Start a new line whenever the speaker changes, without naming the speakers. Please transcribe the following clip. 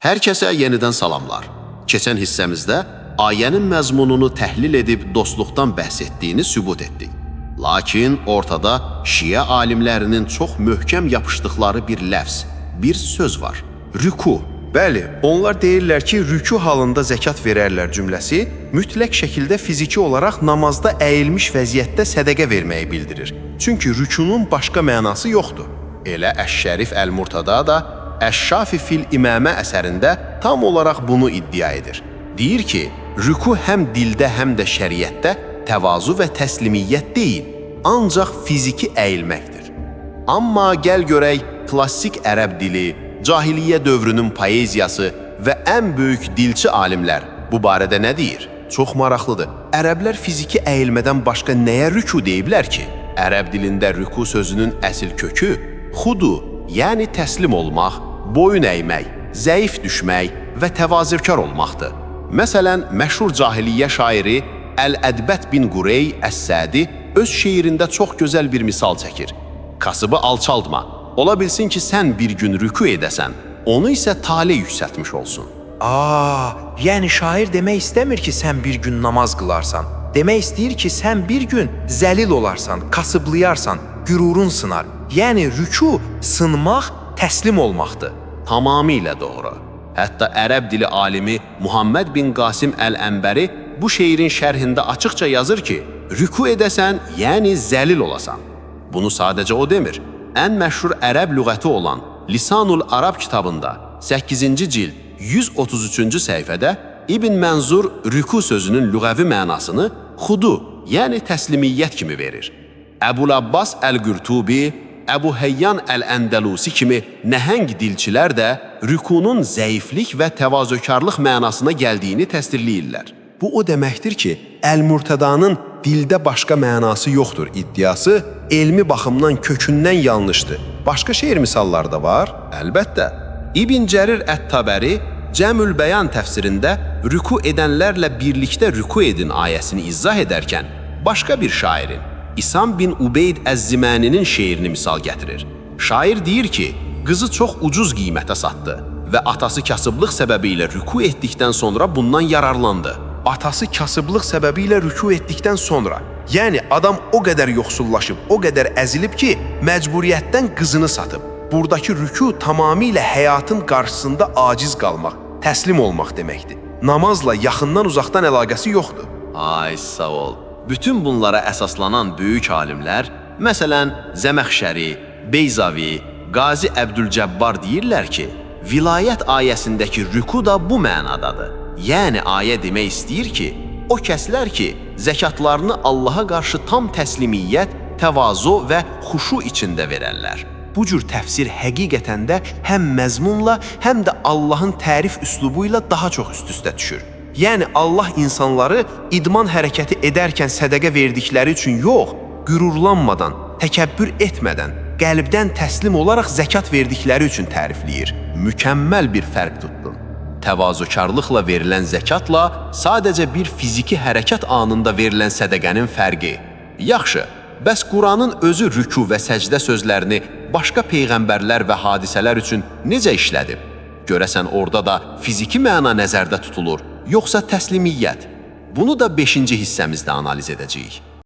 Hər kəsə yenidən salamlar. Keçən hissəmizdə ayənin məzmununu təhlil edib dostluqdan bəhs etdiyini sübut etdik. Lakin ortada şiə alimlərinin çox möhkəm yapışdıqları bir ləfz, bir söz var. Rüku.
Bəli, onlar deyirlər ki, rüku halında zəkat verərlər cümləsi mütləq şəkildə fiziki olaraq namazda əyilmiş vəziyyətdə sədəqə verməyi bildirir. Çünki rükunun başqa mənası yoxdur. Elə Əş-Şərif Əl-Murtada da Əş-Şafi fil İmamə əsərində tam olaraq bunu iddia edir. Deyir ki, rüku həm dildə, həm də şəriətdə təvazu və təslimiyyət deyil, ancaq fiziki əyilməkdir. Amma gəl görək, klassik ərəb dili, cahiliyyə dövrünün poeziyası və ən böyük dilçi alimlər bu barədə nə deyir? Çox maraqlıdır. Ərəblər fiziki əyilmədən başqa nəyə rüku deyiblər ki? Ərəb dilində rüku sözünün əsl kökü xudu, yəni təslim olmaq, boyun əymək, zəif düşmək və təvazökar olmaqdır. Məsələn, məşhur cahiliyyə şairi Əl-Ədbət bin Qurey Əs-Sədi öz şeirində çox gözəl bir misal çəkir. Kasıbı alçaldma, ola bilsin ki, sən bir gün rüku edəsən, onu isə tale yüksəltmiş olsun. Yəni şair demək istəmir ki, sən bir gün namaz qılarsan. Demək istəyir ki, sən bir gün zəlil olarsan, kasıblayarsan, qürurun sınar. Yəni rüku sınmaq, təslim olmaqdır.
Tamamilə doğru. Hətta ərəb dili alimi Muhammed bin Qasim Əl-Ənbəri bu şeirin şərhində açıqca yazır ki, rüku edəsən, yəni zəlil olasan. Bunu sadəcə o demir. Ən məşhur ərəb lüğəti olan Lisanul Arab kitabında 8-ci cild 133-cü səhifədə İbn Mənzur rüku sözünün lüğəvi mənasını xudu, yəni təslimiyyət kimi verir. Əbul Abbas Əl-Qürtubi, Əbu Heyyan Əl-Əndəlusi kimi nəhəng dilçilər də rükunun zəiflik və təvazökarlıq mənasına gəldiyini təsdirləyirlər.
Bu o deməkdir ki, Əl-Murtadanın dildə başqa mənası yoxdur iddiası elmi baxımdan kökündən yanlışdır. Başqa şeir misalları da var?
Əlbəttə. İbn Cərir Ət-Təbəri Cəmül Bəyan təfsirində rüku edənlərlə birlikdə rüku edin ayəsini izah edərkən başqa bir şairin, İsam bin Ubeyd Əz-Ziməninin şeirini misal gətirir. Şair deyir ki, qızı çox ucuz qiymətə satdı və atası kasıblıq səbəbilə rüku etdikdən sonra bundan yararlandı.
Atası kasıblıq səbəbilə rüku etdikdən sonra, yəni adam o qədər yoxsullaşıb, o qədər əzilib ki, məcburiyyətdən qızını satıb. Buradakı rüku tamamilə həyatın qarşısında aciz qalmaq, təslim olmaq deməkdir. Namazla yaxından uzaqdan əlaqəsi yoxdur.
Ay, sağ ol. Bütün bunlara əsaslanan böyük alimlər, məsələn, Zəməxşəri, Beyzavi, Qazi Əbdülcəbbar deyirlər ki, vilayət ayəsindəki rüku da bu mənadadır. Yəni, ayə demək istəyir ki, o kəslər ki, zəkatlarını Allaha qarşı tam təslimiyyət, təvazu və xuşu içində verərlər. Bu cür təfsir həqiqətən də həm məzmunla, həm də Allahın tərif üslubu ilə daha çox üst-üstə düşür. Yəni, Allah insanları idman hərəkəti edərkən sədəqə verdikləri üçün yox, qürurlanmadan, təkəbbür etmədən, qəlbdən təslim olaraq zəkat verdikləri üçün tərifləyir. Mükəmməl bir fərq tutdun. Təvazökarlıqla verilən zəkatla sadəcə bir fiziki hərəkət anında verilən sədəqənin fərqi. Yaxşı, bəs Quranın özü rüku və səcdə sözlərini başqa peyğəmbərlər və hadisələr üçün necə işlədib? Görəsən orada da fiziki məna nəzərdə tutulur, yoxsa təslimiyyət? Bunu da 5-ci hissəmizdə analiz edəcəyik.